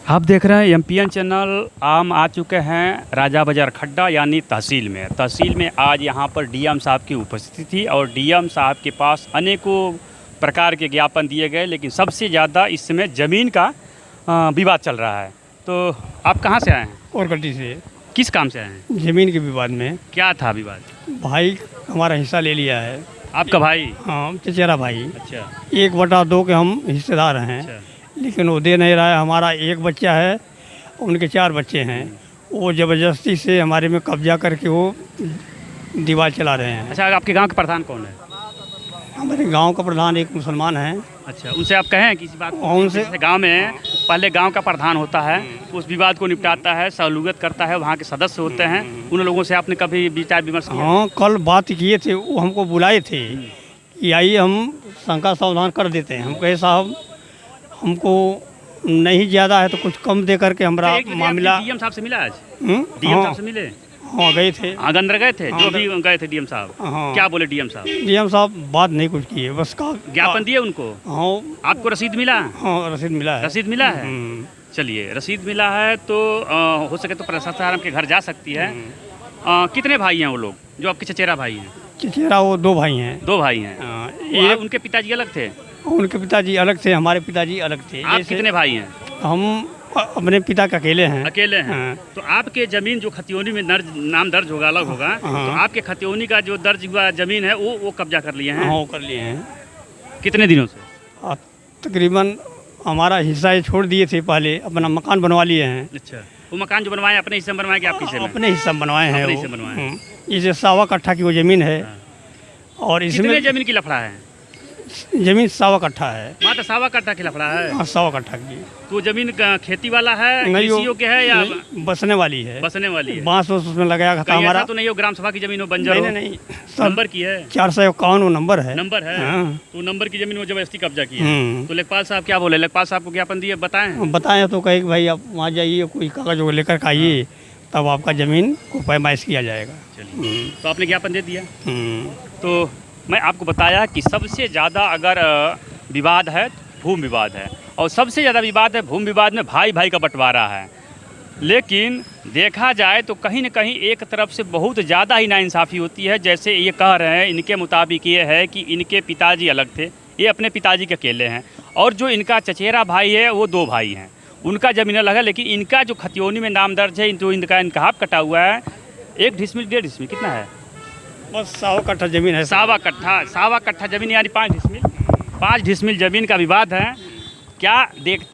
आप देख रहे हैं एमपीएन चैनल। आम आ चुके हैं राजा बाजार खड्डा यानी तहसील में आज यहाँ पर डीएम साहब की उपस्थिति थी और डीएम साहब के पास अनेकों प्रकार के ज्ञापन दिए गए, लेकिन सबसे ज़्यादा इस समय ज़मीन का विवाद चल रहा है। तो आप कहाँ से आए हैं? कोरकट्टी से। किस काम से आए हैं? ज़मीन के विवाद में। क्या था विवाद? भाई हमारा हिस्सा ले लिया है। आपका भाई? हाँ, चचेरा भाई। अच्छा। 1/2 के हम हिस्सेदार हैं। अच्छा। लेकिन वो दे नहीं रहा है। हमारा एक बच्चा है, उनके 4 बच्चे हैं। वो ज़बरदस्ती से हमारे में कब्जा करके वो दीवार चला रहे हैं। अच्छा, आपके गांव के प्रधान कौन है? हमारे गांव का प्रधान एक मुसलमान है। अच्छा, उनसे आप कहें किसी बात को? उनसे गांव में पहले गांव का प्रधान होता है, उस विवाद को निपटाता है, सहलूगत करता है, वहाँ के सदस्य होते हैं, उन लोगों से आपने कभी विचार विमर्श किया? हाँ, कल बात किए थे, वो हमको बुलाए थे कि आइए हम शंका समाधान कर देते हैं। हम कहे साहब हमको नहीं ज़्यादा है तो कुछ कम दे करके हमारा मामला। डीएम साहब से मिला आज? डीएम साहब से मिले? हाँ, गए थे। अंदर गए थे? जो भी गए थे डीएम साहब, हाँ। क्या बोले डीएम साहब? डीएम साहब बात नहीं कुछ किए, बस कहा ज्ञापन दिए उनको? हाँ। आपको रसीद मिला? हाँ, रसीद मिला है। रसीद मिला है? चलिए, रसीद मिला है तो हो सके तो प्रशासन के घर जा सकती है। कितने भाई हैं वो लोग जो आपके चचेरा भाई हैं? चचेरा वो 2 भाई हैं। 2 भाई हैं। एक उनके पिताजी अलग थे? उनके पिताजी अलग थे, हमारे पिताजी अलग थे। आप कितने भाई हैं? हम अपने पिता के अकेले हैं। अकेले हैं। हाँ। तो आपके जमीन जो खतियोनी में नाम दर्ज होगा अलग होगा, हाँ। तो आपके खतियोनी का जो दर्ज हुआ जमीन है वो कब्जा कर लिए हैं? हाँ, वो कर लिए हैं। कितने दिनों से? तकरीबन हमारा हिस्सा ये छोड़ दिए थे, पहले अपना मकान बनवा लिए हैं। अच्छा, वो मकान जो बनवाए अपने हिस्से में बनवाए कि आपके हिस्से में? अपने हिस्सा बनवाए हैं। अपने हिस्से बनवाए हैं। इसे 1.25 कट्ठा की वो ज़मीन है। और इसमें कितने जमीन की लफड़ा है? ज़मीन 1.25 कट्ठा है। मात्र 1.25 कट्ठा की लफड़ा है? हाँ, 1.25 कट्ठा की। तो जमीन खेती वाला है, नहीं, कृषियों के है या बसने वाली है? बसने वाली है। बांस उसमें लगाया था कहीं हमारा। ऐसा तो नहीं हो ग्राम सभा की जमीन हो, बंजर हो? नहीं, नंबर की है? 451 नंबर है। नंबर है? हाँ। तो नंबर की जमीन वो जबरदस्ती कब्जा की है। तो लेखपाल साहब क्या बोले? लेखपाल साहब को ज्ञापन दिए, बताएं? बताएं तो कहे कि भाई आप वहाँ जाइए, कोई कागज वो लेकर के आइए, तब आपका ज़मीन को पैमाइश किया जाएगा। चलिए, तो आपने ज्ञापन दे दिया। तो मैं आपको बताया कि सबसे ज़्यादा अगर विवाद है भूमि विवाद है, और सबसे ज़्यादा विवाद है भूमि विवाद में भाई भाई का बंटवारा है। लेकिन देखा जाए तो कहीं न कहीं एक तरफ से बहुत ज़्यादा ही नाइंसाफ़ी होती है। जैसे ये कह रहे हैं, इनके मुताबिक ये है कि इनके पिताजी अलग थे, ये अपने पिताजी के अकेले हैं, और जो इनका चचेरा भाई है वो 2 भाई हैं, उनका ज़मीन अलग है। लेकिन इनका जो खतियोनी में नाम दर्ज है, जो इनका इंतखाब कटा हुआ है, 1 डिसमिल 1.5 डिसमिल कितना है? बस 1.25 कट्ठा ज़मीन है। 1.25 कट्ठा ज़मीन यानी 5 डिसमिल। 5 डिसमिल ज़मीन का विवाद है। क्या देख